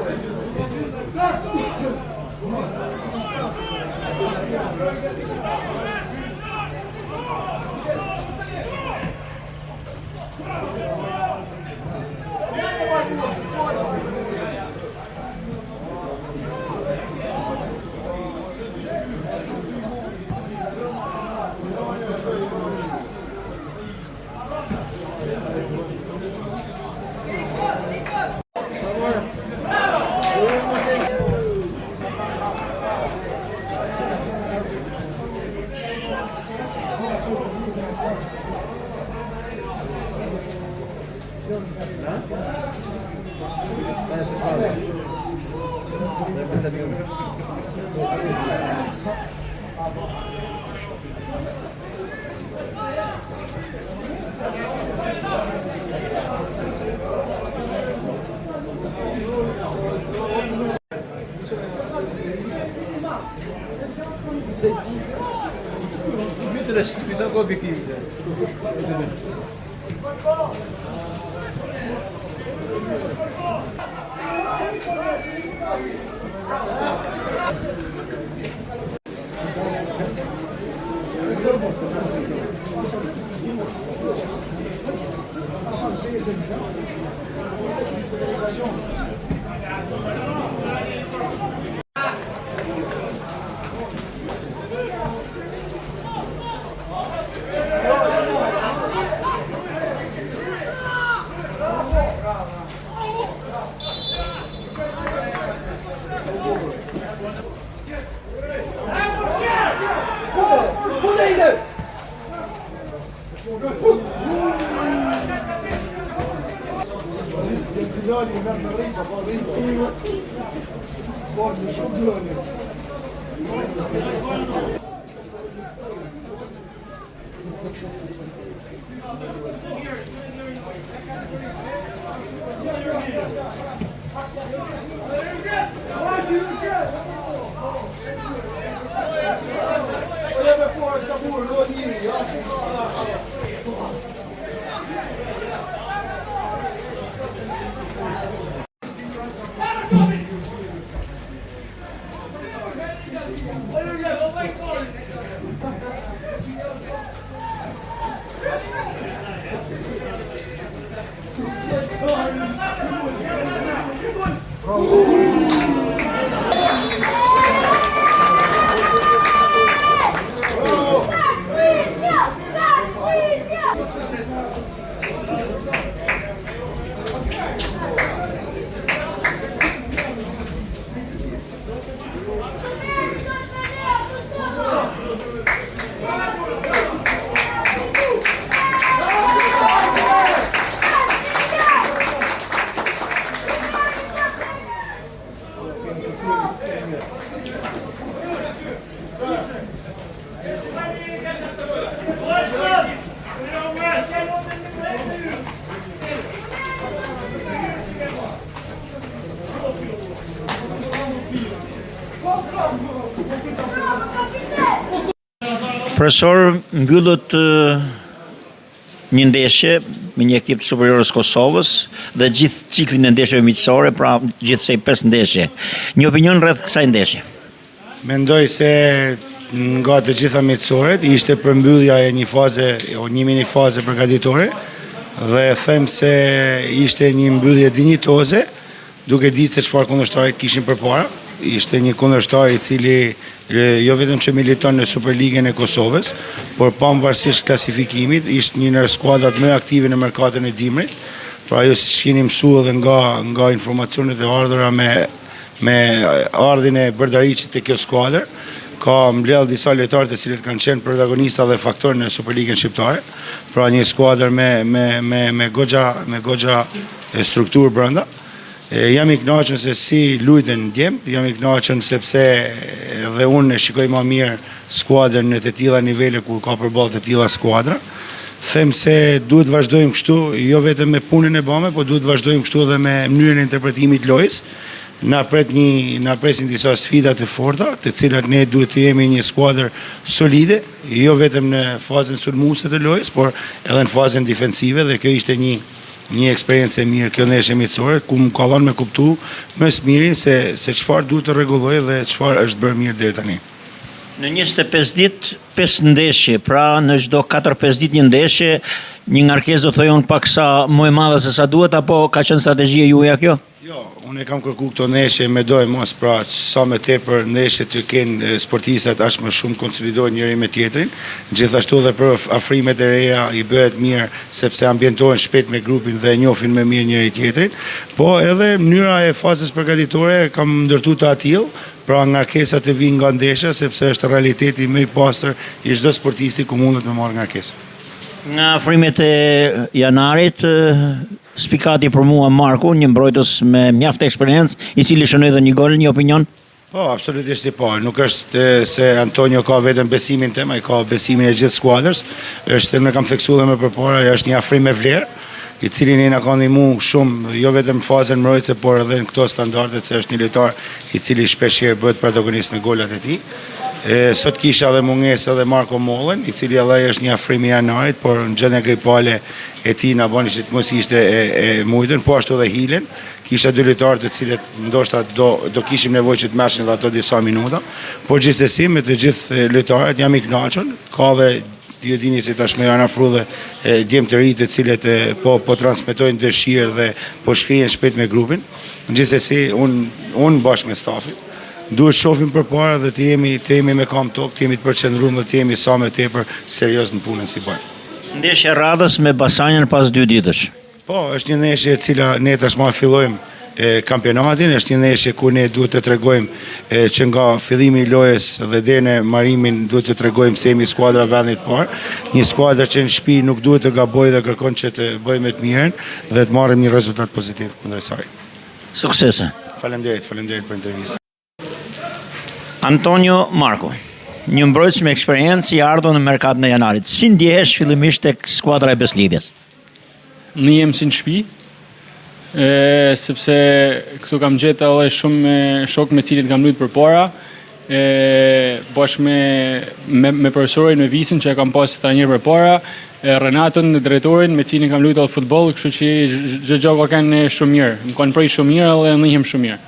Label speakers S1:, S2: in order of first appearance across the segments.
S1: Thank you. Список объективов.
S2: Profesor, mbyllët një ndeshje me një ekip të superiorës Kosovës dhe gjithë ciklin e ndeshjeve miqësore, pra gjithsej 5 ndeshje. Një opinion rreth kësaj ndeshje?
S3: Mendoj se nga të gjitha miqësoret ishte përmbyllja e një mini faze përgatitore dhe them se ishte një mbyllje dinjitoze, duke ditë se çfarë kundërshtarit kishin përpara. Ishte një kundërshtar i cili jo vetëm që militon në Superligën e Kosovës, por pavarësisht klasifikimit, ishte një ndër skuadrat më aktive në merkatin e dimrit. Pra ajo siç keni mësuar edhe nga informacionet e ardhura me ardhin e Berdariçit te kjo skuadër, ka mbledh disa lojtarë të cilët kanë qenë protagonista dhe faktor në Superligën shqiptare. Pra një skuadër me goxha strukturë brenda. Jam i kënaqur se si luajtën djem, jam i kënaqur sepse edhe unë shikoj më mirë skuadrën në të tilla nivele kur ka përballë të tilla skuadra. Them se duhet vazhdojmë kështu, jo vetëm me punën e bëme, por duhet vazhdojmë kështu edhe me mënyrën e interpretimit lojës. Na presin disa sfida të forta, të cilat ne duhet të jemi një skuadër solide, jo vetëm në fazën sulmuese të lojës, por edhe në fazën defensive, dhe kjo ishte një eksperiencë e mirë kjo ndeshje miqësore, ku më ka dhënë me kuptu më së miri se çfarë duhet të rregulloj dhe çfarë është bërë mirë deri tani.
S2: Në 25 ditë, 5 ndeshje, pra në çdo 4-5 ditë një ndeshje, një ngarkesë do të thojë unë pak sa më e madhe se sa duhet, apo ka qenë strategjia juaja kjo?
S3: Jo, unë e kam kërku këto ndeshje me dojë mos, pra sa me tepër ndeshje të kenë sportistat aq më shumë konsolidojnë njëri me tjetrin, gjithashtu dhe për afrimet e reja i bëhet mirë sepse ambientohen shpejt me grupin dhe njohin më mirë njëri tjetrin, po edhe mënyra e fazës përgatitore kam ndërtuar të atill, pra ngarkesat të vinë nga ndeshja sepse është realiteti më i pastër i çdo sportisti ku mundet me marrë ngarkesë.
S2: Nga afrimet e janarit, spikati për mua Marku, një mbrojtës me mjaft eksperiencë, i cili shënoi dhe një gol, një opinion?
S3: Po, absolutisht po. Nuk është se Antonio ka vetëm besimin tim, ai ka besimin e gjithë skuadrës. Është më kam theksuar më përpara, është një afrim me vlerë, i cili ne na ka ndihmuar shumë, jo vetëm në fazën mbrojtëse, por edhe në këto standardet se është një lojtar i cili shpeshherë bëhet protagonist në golat e tij. Sot kisha dhe mungesë edhe Marko Mollen, i cili edhe është një afrim i janarit, por në gjendje gripale e tij na bani që të mos ishte e mujtën, po ashtu edhe Hilen. Kisha dy lojtarë të cilët ndoshta do kishim nevojë që të meshin dhe ato disa minuta, por gjithsesi me të gjithë lojtarët jam i kënaqur, ka dhe ju dini se tashmë janë afruar dhe djemë të rinj të cilët po transmetojnë dëshirë dhe po shkrihen shpejt me grupin. Gjithsesi unë bashkë me stafin duhet shohim përpara dhe të jemi me kam tokë, të jemi të përqendruar dhe të jemi sa më tepër serioz në punën si bëjmë.
S2: Ndeshja e radhës me Basanjën pas 2 ditësh.
S3: Po, është një ndeshje e cila ne tashmë fillojmë kampionatin, është një ndeshje ku ne duhet të tregojmë që nga fillimi i lojës dhe deri në marimin duhet të tregojmë se jemi skuadra vendit parë, një skuadër që në shtëpi nuk duhet të gabojë dhe kërkon që të bëjmë të mirën dhe të marrim një rezultat pozitiv kundër saj.
S2: Suksese.
S3: Faleminderit për intervistën.
S2: Antonio Marko, një mbrojtës me eksperiencë i ardhur në merkatin e janarit. Si ndjehesh fillimisht tek skuadra e Beslidhjes?
S4: Në jem si në shtëpi, sepse këtu kam gjetë edhe shumë shok me cilët kam luajtur përpara, bashkë me profesorin, me Visin që e kam pas trajner përpara, Renaton, drejtorin me cilin kam luajtur futboll, kështu që çdo gjë ka qenë shumë mirë. Më kanë prej shumë mirë dhe ndihem shumë mirë.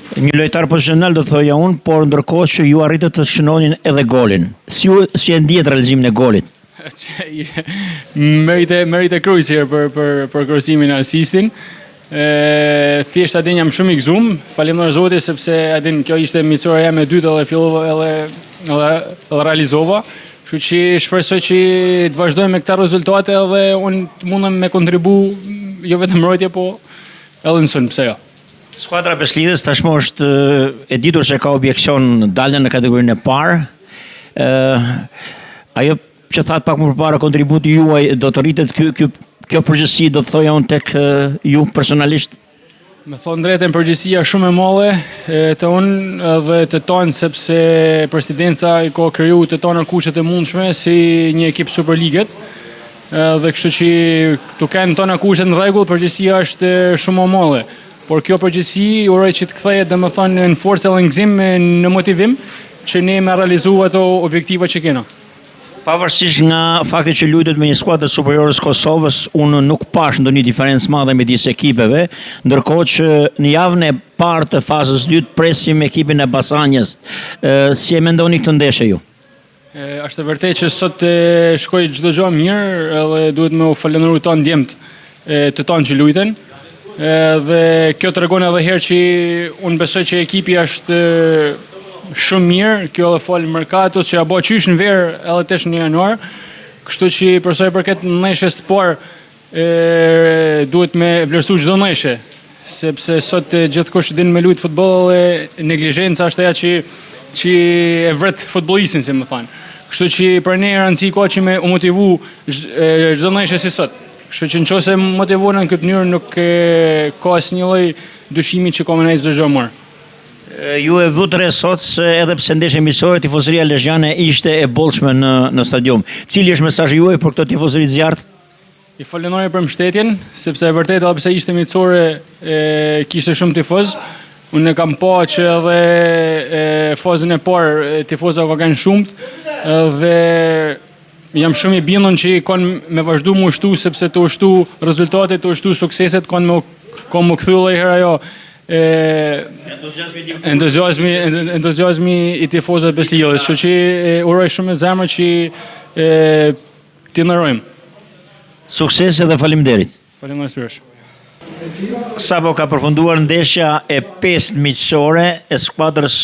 S2: Një lojtar profesional do të thoja unë, por ndërkohë që ju arritët të shënonin edhe golin. Si e ndihet realizimin e golit?
S4: Merite kryqësi për kryqësimin e asistin. Thjesht atin jam shumë i gëzuar, falenderoj Zotit sepse atin kjo ishte misionia jam e dytë dhe fillova edhe realizova. Kështu që shpresoj që të vazhdojmë me këta rezultate dhe unë mundem me kontribu jo vetëm mbrojtje, po edhe në sulm, pse jo.
S2: Skuadra Beslidhjes tashmë është e ditur se ka objeksion daljen në kategorinë e parë. Ajo që thatë pak më përpara kontributi juaj do të rritet kjo përgjegjësi do të thoja unë tek ju personalisht?
S4: Me thonë drejtën përgjegjësia shumë e madhe të unë dhe të tonë sepse presidenca i ka kriju të tonë kushtet e mundshme si një ekip Superligët. Dhe kështu që të kenë tonë kushtet në rregull, përgjegjësia është shumë e madhe. Por kjo përgjegjësi uroj që të kthehet domethënë në forcë dhe në gëzim, në motivim që ne me realizu ato objektiva që kena.
S2: Pavarësisht nga fakti që luajtet me një skuadër superiore të Kosovës, unë nuk pash ndonjë diferencë madhe midis ekipeve, ndërkohë që në javën e parë të fazës 2 presim ekipin e Basanjës. Si e mendoni këtë ndeshje ju?
S4: Është vërtet që sot shkoi çdo gjë mirë edhe duhet me u falenderoj tonë djemt të tonë që luajten. Dhe kjo tregon edhe herë që unë besoj që ekipi është shumë mirë, kjo edhe fol merkatos që ja bë qysh në verë edhe tesh në januar. Kështu që për sa i përket ndeshjes të parë duhet me vlerësu çdo ndeshje, sepse sot gjithkush din me luajt futboll dhe neglizhenca është ajo që e vret futbollistin, si më thënë. Kështu që për ne rëndësi ka që me u motivu çdo ndeshje si sot. Kështu që nëse motivohen në këtë mënyrë nuk ka asnjë lloj dyshimi që komentojë çdo gjë më.
S2: Ju e vutre sot se edhe pse ndeshja miqësore tifozëria lezhjane ishte e bollshme në stadium. Cili është mesazhi juaj për këtë tifozëri të zjarrt?
S4: I falenderoj për mbështetjen, sepse e vërtet edhe pse ishte miqësore kishte shumë tifoz. Unë kam pa që edhe fazën e parë tifozëve ka qenë shumë dhe jam shumë i bindur që kanë me vazhdu më ushtu sepse të ushtu rezultatet, të ushtu sukseset kanë më kthy herë ajo entuziazmi i tifozëve Beslidhjes. Kështu që uroj shumë me zemër që t'i ndërrojmë.
S2: Suksese dhe faleminderit.
S4: Faleminderit sërish.
S2: Sapo ka përfunduar ndeshja e 5 miqësore e skuadrës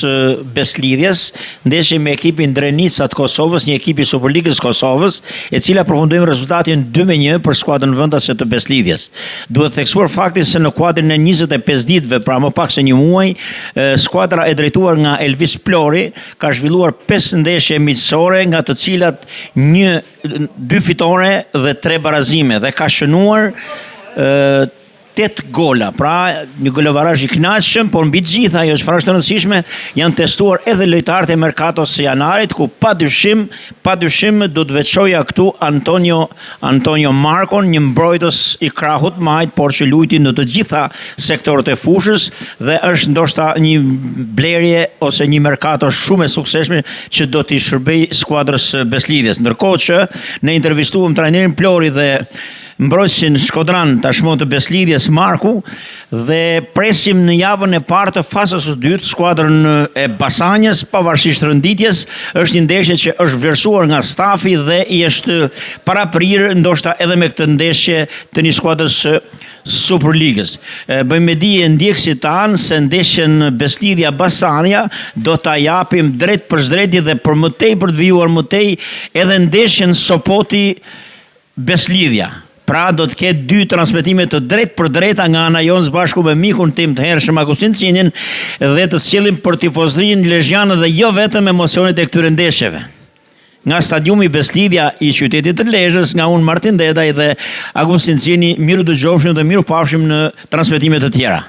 S2: Beslidhjes, ndeshje me ekipin Drenica të Kosovës, një ekip i Superligës Kosovës, e cila përfundoi me rezultatin 2-1 për skuadrën vendase të Beslidhjes. Duhet theksuar faktin se në kuadrin e 25 ditëve, pra më pak se një muaj, skuadra e drejtuar nga Elvis Plori ka zhvilluar 5 ndeshje miqësore, nga të cilat 2 fitore dhe 3 barazime, dhe ka shënuar 8 gola, pra një golovarazh i kënaqshëm, por mbi gjitha ajo është fare e rëndësishme, janë testuar edhe lojtarët e Mercatos së janarit, ku padyshim do të veçoja këtu Antonio Markon, një mbrojtës i krahut majt, por që luajti në të gjitha sektorët e fushës dhe është ndoshta një blerje ose një mercato shumë e suksesshme që do t'i shërbej skuadrës Beslidhjes. Ndërkohë që ne intervistuam trajnerin Plori dhe mbrojtësin shkodran tashmë të Beslidhjes Marku dhe presim në javën e parë të fazës së dytë skuadrën e Basanjes, pavarësisht rënditjes. Është një ndeshje që është vlerësuar nga stafi dhe i është paraprirë ndoshta edhe me këtë ndeshje të një skuadrës Superligës. Bëjmë me dije ndjekësit tanë se ndeshjen Beslidhja Basania do ta japim drejt për drejti dhe për më tej, për të vijuar më tej, edhe ndeshjen Sopoti Beslidhja. Pra do të ketë 2 transmetime të drejt për drejta nga ana jonë së bashku me mikun tim të hershëm Agustin Cinin dhe të sjellim për tifozërinë lezhjane dhe jo vetëm emocionet e këtyre ndeshjeve. Nga stadiumi Beslidhja i qytetit të Lezhës, nga unë Martin Dedaj dhe Agustin Cini, miru dëgjofshim dhe miru pafshim në transmetime të tjera.